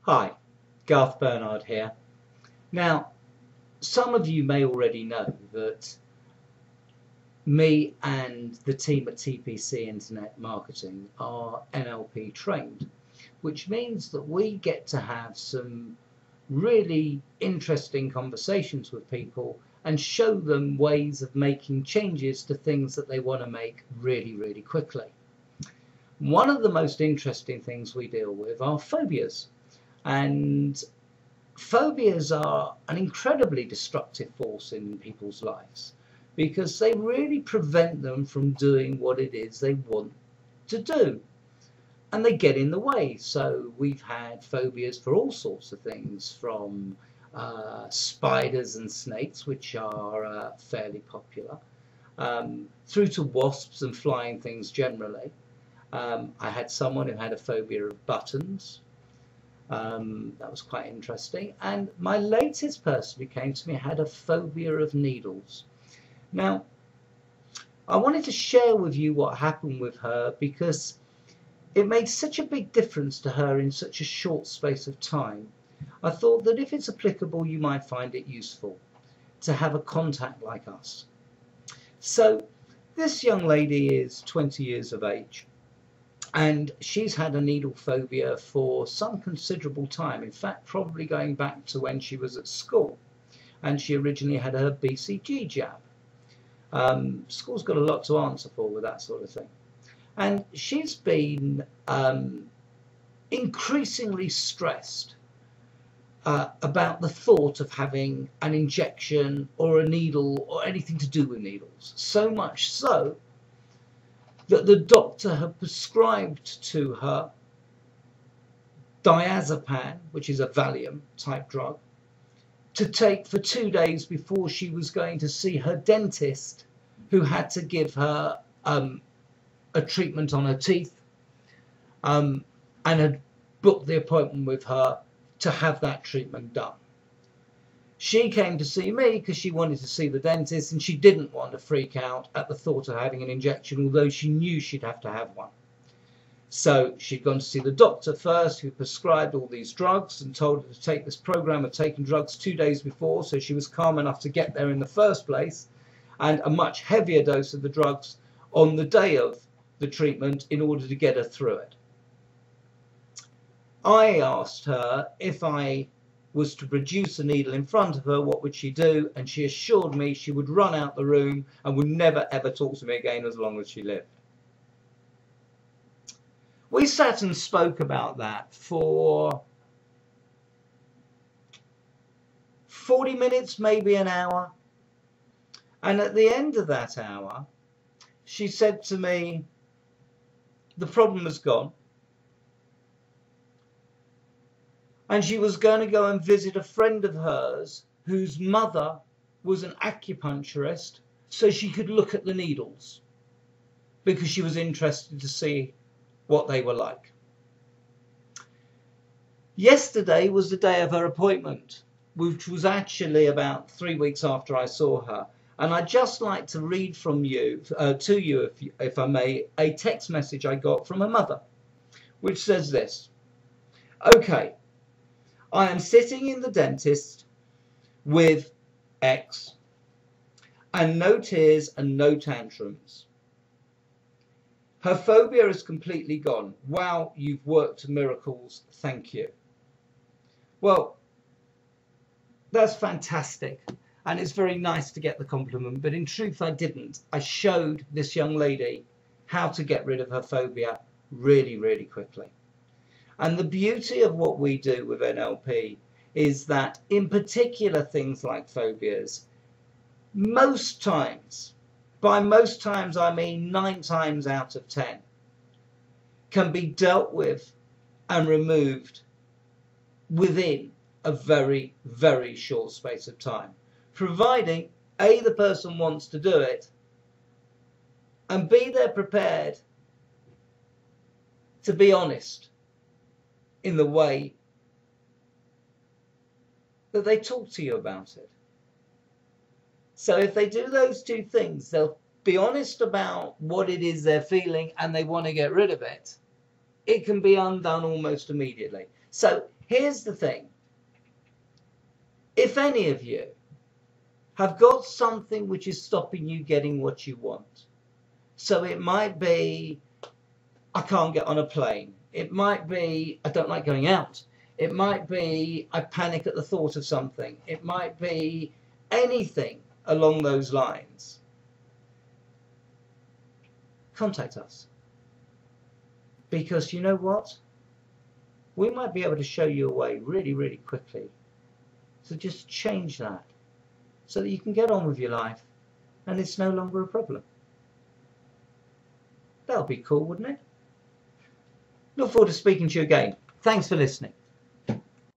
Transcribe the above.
Hi, Garth Bernard here. Now, some of you may already know that me and the team at TPC Internet Marketing are NLP trained, which means that we get to have some really interesting conversations with people and show them ways of making changes to things that they want to make really quickly. One of the most interesting things we deal with are phobias. And phobias are an incredibly destructive force in people's lives because they really prevent them from doing what it is they want to do. And they get in the way. So we've had phobias for all sorts of things, from spiders and snakes, which are fairly popular, through to wasps and flying things generally. I had someone who had a phobia of buttons. That was quite interesting. And my latest person who came to me had a phobia of needles. Now, I wanted to share with you what happened with her because it made such a big difference to her in such a short space of time. I thought that if it's applicable, you might find it useful to have a contact like us. So this young lady is 20 years of age. And she's had a needle phobia for some considerable time. In fact, probably going back to when she was at school. And she originally had her BCG jab. School's got a lot to answer for with that sort of thing. And she's been increasingly stressed about the thought of having an injection or a needle or anything to do with needles. So much so that the doctor had prescribed to her diazepam, which is a Valium type drug, to take for 2 days before she was going to see her dentist, who had to give her a treatment on her teeth, and had booked the appointment with her to have that treatment done. She came to see me because she wanted to see the dentist, and she didn't want to freak out at the thought of having an injection, although she knew she'd have to have one. So she'd gone to see the doctor first, who prescribed all these drugs and told her to take this program of taking drugs 2 days before, so she was calm enough to get there in the first place, and a much heavier dose of the drugs on the day of the treatment in order to get her through it. I asked her if I was to produce a needle in front of her, what would she do? And she assured me she would run out the room and would never ever talk to me again as long as she lived. We sat and spoke about that for 40 minutes, maybe an hour. And at the end of that hour, she said to me, the problem was gone. And she was going to go and visit a friend of hers whose mother was an acupuncturist, so she could look at the needles because she was interested to see what they were like. Yesterday was the day of her appointment, which was actually about 3 weeks after I saw her. And I'd just like to read from you, to you, if I may, a text message I got from her mother, which says this. Okay. I am sitting in the dentist with X, and no tears and no tantrums. Her phobia is completely gone. Wow, you've worked miracles. Thank you. Well, that's fantastic. And it's very nice to get the compliment, but in truth, I didn't. I showed this young lady how to get rid of her phobia really quickly. And the beauty of what we do with NLP is that, in particular things like phobias, most times, by most times I mean 9 times out of 10, can be dealt with and removed within a very short space of time, providing A, the person wants to do it, and B, they're prepared to be honest in the way that they talk to you about it. So if they do those 2 things, they'll be honest about what it is they're feeling and they want to get rid of it, it can be undone almost immediately. So Here's the thing. If any of you have got something which is stopping you getting what you want, so it might be, I can't get on a plane. It might be, I don't like going out. It might be, I panic at the thought of something. It might be anything along those lines. Contact us. Because you know what? We might be able to show you a way really, really quickly. So just change that so that you can get on with your life and it's no longer a problem. That would be cool, wouldn't it? Look forward to speaking to you again. Thanks for listening.